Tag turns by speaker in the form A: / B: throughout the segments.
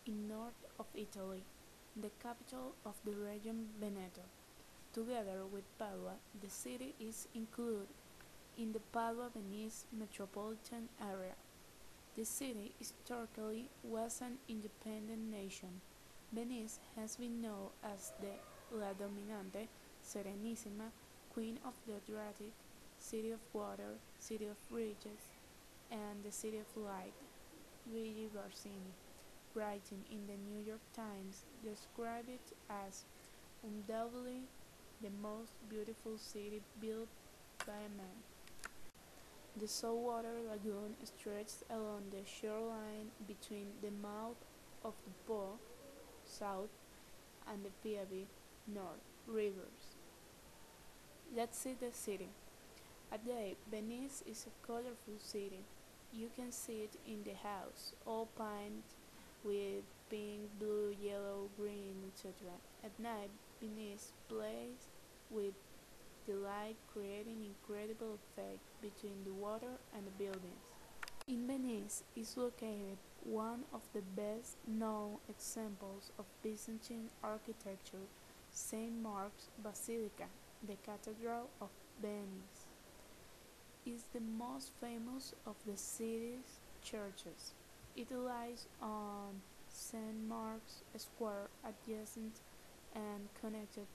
A: in north of Italy, the capital of the region Veneto. Together with Padua, the city is included in the Padua-Venice metropolitan area. The city historically was an independent nation. Venice has been known as the La Dominante, Serenissima, Queen of the Adriatic, City of Water, City of Bridges, and the City of Light. Luigi Barsini, writing in the New York Times, described it as undoubtedly the most beautiful city built by a man. The saltwater lagoon stretches along the shoreline between the mouth of the Po south and the Piave north rivers. Let's see the city. At day, Venice is a colorful city. You can see it in the house, all painted with pink, blue, yellow, green, etc. At night, Venice plays with the light, creating incredible effect between the water and the buildings. In Venice is located one of the best known examples of Byzantine architecture, St. Mark's Basilica, the Cathedral of Venice, is the most famous of the city's churches. It lies on St. Mark's Square, adjacent and connected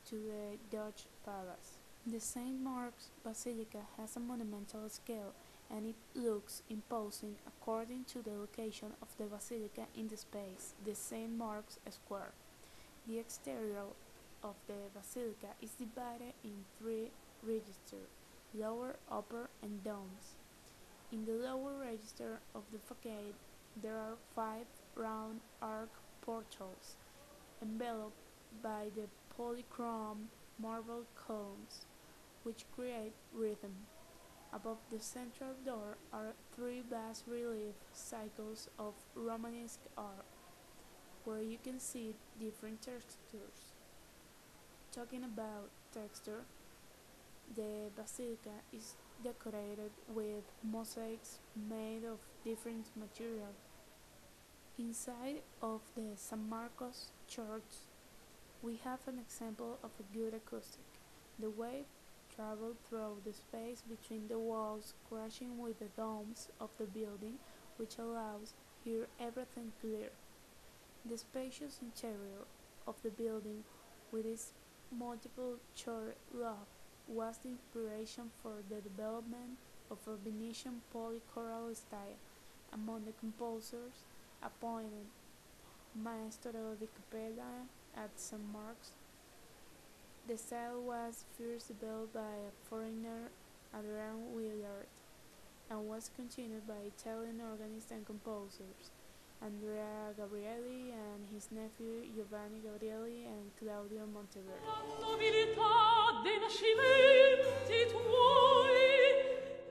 A: to the Dutch Palace. The St. Mark's Basilica has a monumental scale and it looks imposing according to the location of the basilica in the space, the St. Mark's Square. The exterior of the basilica is divided in three registers, lower, upper, and domes. In the lower register of the facade there are five round arch portals, enveloped by the polychrome marble columns, which create rhythm. Above the central door are three bas-relief cycles of Romanesque art, where you can see different textures. Talking about texture, the basilica is decorated with mosaics made of different materials. Inside of the San Marcos church, we have an example of a good acoustic. The wave traveled through the space between the walls, crashing with the domes of the building, which allows hear everything clear. The spacious interior of the building, with its multiple church lofts, was the inspiration for the development of a Venetian polychoral style. Among the composers appointed, Maestro di Capella at St. Mark's. The style was first developed by a foreigner, Adrian Willard, and was continued by Italian organists and composers, Andrea Gabrieli and his nephew Giovanni Gabrieli and Claudio Monteverdi.
B: La nobiltà dei nascimenti tuoi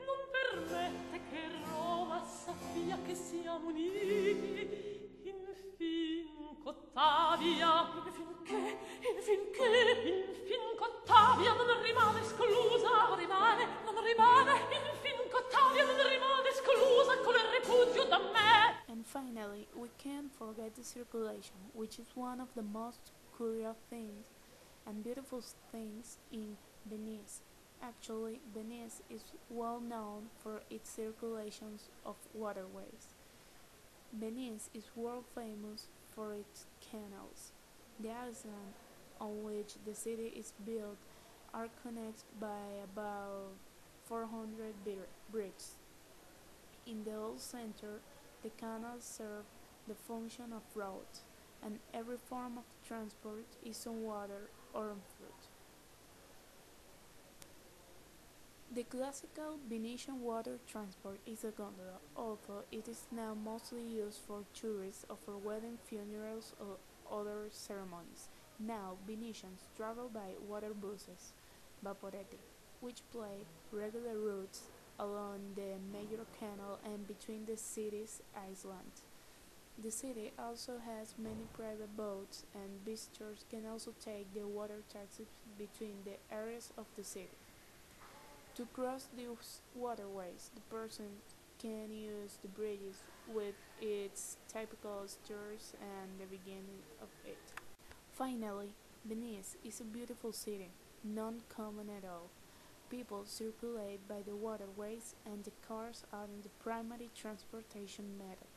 B: non permette che Roma sappia che siamo uniti. Infin Cottavia, infin Cottavia non rimane esclusa, infin Cottavia non rimane esclusa con il ripudio da me.
A: And finally, we can't forget the circulation, which is one of the most curious things and beautiful things in Venice. Actually, Venice is well known for its circulations of waterways. Venice is world famous for its canals. The island on which the city is built are connected by about 400 bridges. In the old center, the canals serve the function of roads, and every form of transport is on water or on foot. The classical Venetian water transport is a gondola, although it is now mostly used for tourists or for wedding, funerals, or other ceremonies. Now, Venetians travel by water buses, vaporetti, which play regular routes along the major canal and between the city's islands. The city also has many private boats, and visitors can also take the water taxis between the areas of the city. To cross these waterways, the person can use the bridges with its typical stairs and the beginning of it. Finally, Venice is a beautiful city, non-common at all. People circulate by the waterways and the cars are the primary transportation method.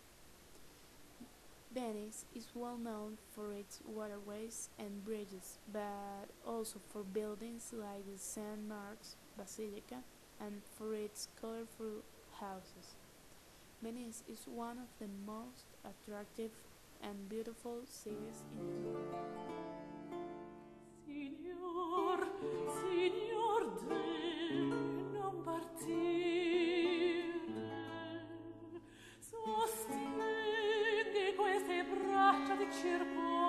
A: Venice is well known for its waterways and bridges, but also for buildings like the St. Mark's Basilica and for its colorful houses. Venice is one of the most attractive and beautiful cities in the world.
B: Signor, signor, de non partire. Sostendi queste braccia di circo